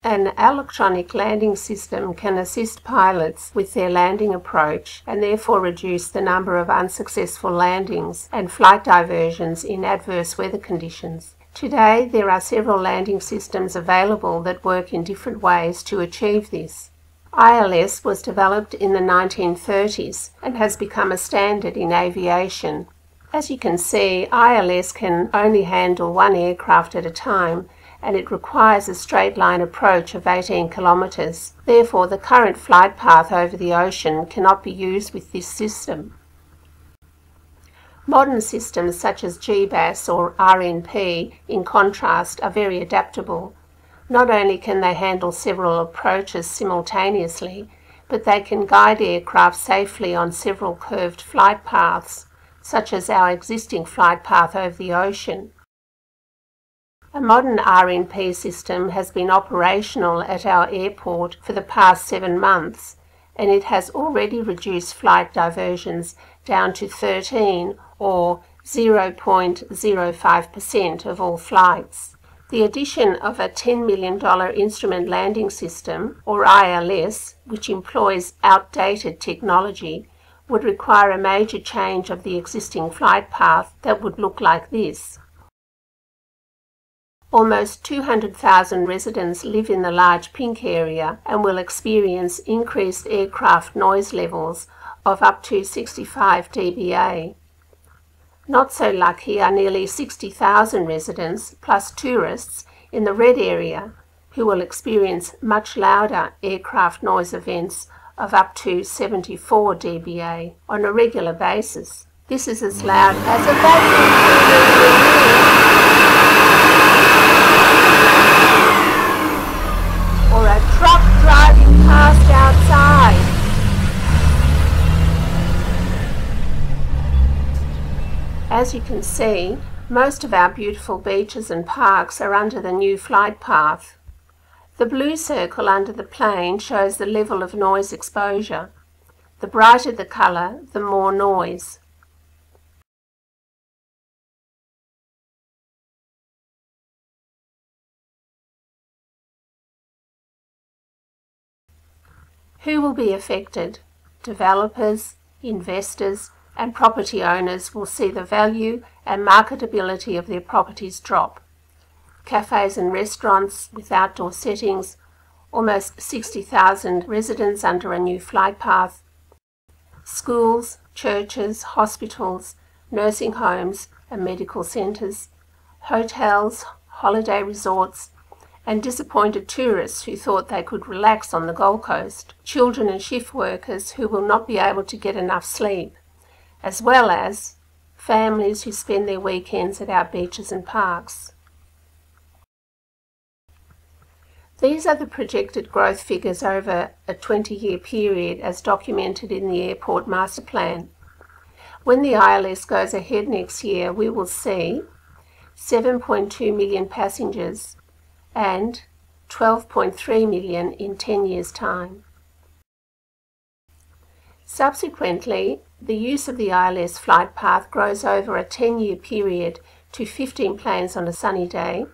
An electronic landing system can assist pilots with their landing approach and therefore reduce the number of unsuccessful landings and flight diversions in adverse weather conditions. Today, there are several landing systems available that work in different ways to achieve this. ILS was developed in the 1930s and has become a standard in aviation. As you can see, ILS can only handle one aircraft at a time, and it requires a straight line approach of 18 kilometres. Therefore, the current flight path over the ocean cannot be used with this system. Modern systems such as GBAS or RNP, in contrast, are very adaptable. Not only can they handle several approaches simultaneously, but they can guide aircraft safely on several curved flight paths, such as our existing flight path over the ocean. A modern RNP system has been operational at our airport for the past 7 months, and it has already reduced flight diversions down to 13 or 0.05% of all flights. The addition of a $10 million instrument landing system, or ILS, which employs outdated technology, would require a major change of the existing flight path that would look like this. Almost 200,000 residents live in the large pink area and will experience increased aircraft noise levels of up to 65 dBA. Not so lucky are nearly 60,000 residents plus tourists in the red area who will experience much louder aircraft noise events of up to 74 dBA on a regular basis. This is as loud as a vacuum or a truck driving past outside. As you can see, most of our beautiful beaches and parks are under the new flight path. The blue circle under the plane shows the level of noise exposure. The brighter the colour, the more noise. Who will be affected? Developers, investors, and property owners will see the value and marketability of their properties drop. Cafes and restaurants with outdoor settings, almost 60,000 residents under a new flight path. Schools, churches, hospitals, nursing homes and medical centres, hotels, holiday resorts, and disappointed tourists who thought they could relax on the Gold Coast, children and shift workers who will not be able to get enough sleep, as well as families who spend their weekends at our beaches and parks. These are the projected growth figures over a 20-year period as documented in the Airport Master Plan. When the ILS goes ahead next year, we will see 7.2 million passengers and 12.3 million in 10 years' time. Subsequently, the use of the ILS flight path grows over a 10-year period to 15 planes on a sunny day,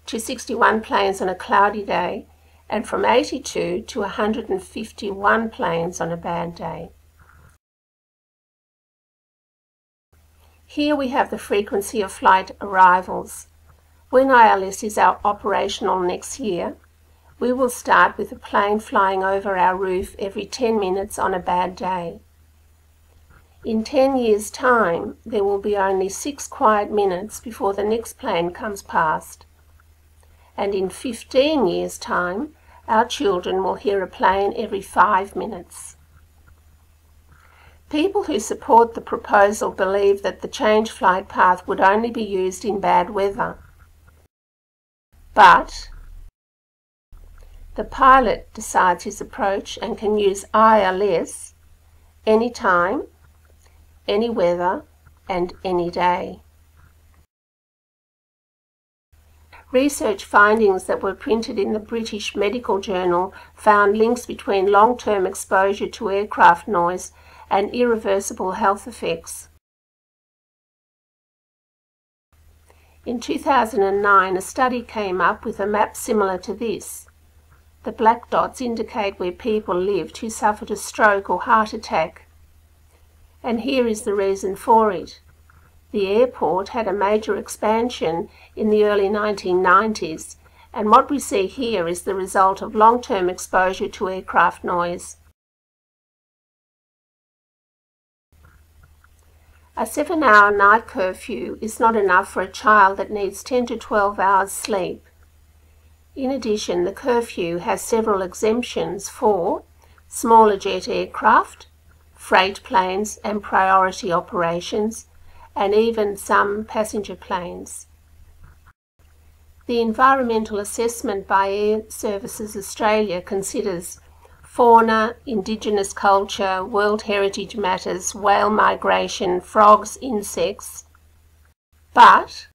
to 61 planes on a cloudy day, and from 82 to 151 planes on a bad day. Here we have the frequency of flight arrivals. When ILS is operational next year, we will start with a plane flying over our roof every 10 minutes on a bad day. In 10 years' time, there will be only 6 quiet minutes before the next plane comes past. And in 15 years' time, our children will hear a plane every 5 minutes. People who support the proposal believe that the change flight path would only be used in bad weather. But the pilot decides his approach and can use ILS anytime, any weather, and any day. Research findings that were printed in the British Medical Journal found links between long-term exposure to aircraft noise and irreversible health effects. In 2009, a study came up with a map similar to this. The black dots indicate where people lived who suffered a stroke or heart attack. And here is the reason for it. The airport had a major expansion in the early 1990s, and what we see here is the result of long-term exposure to aircraft noise. A 7-hour night curfew is not enough for a child that needs 10 to 12 hours sleep. In addition, the curfew has several exemptions for smaller jet aircraft, freight planes and priority operations, and even some passenger planes. The environmental assessment by Air Services Australia considers fauna, indigenous culture, World Heritage Matters, whale migration, frogs, insects, but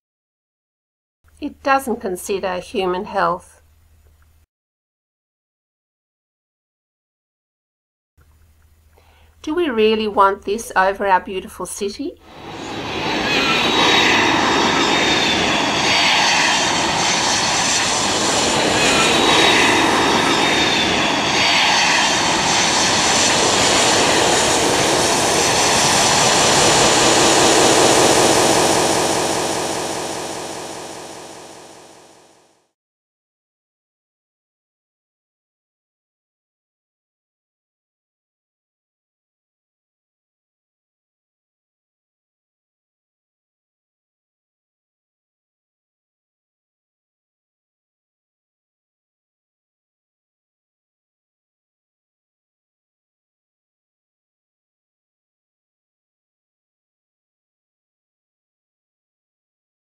it doesn't consider human health. Do we really want this over our beautiful city?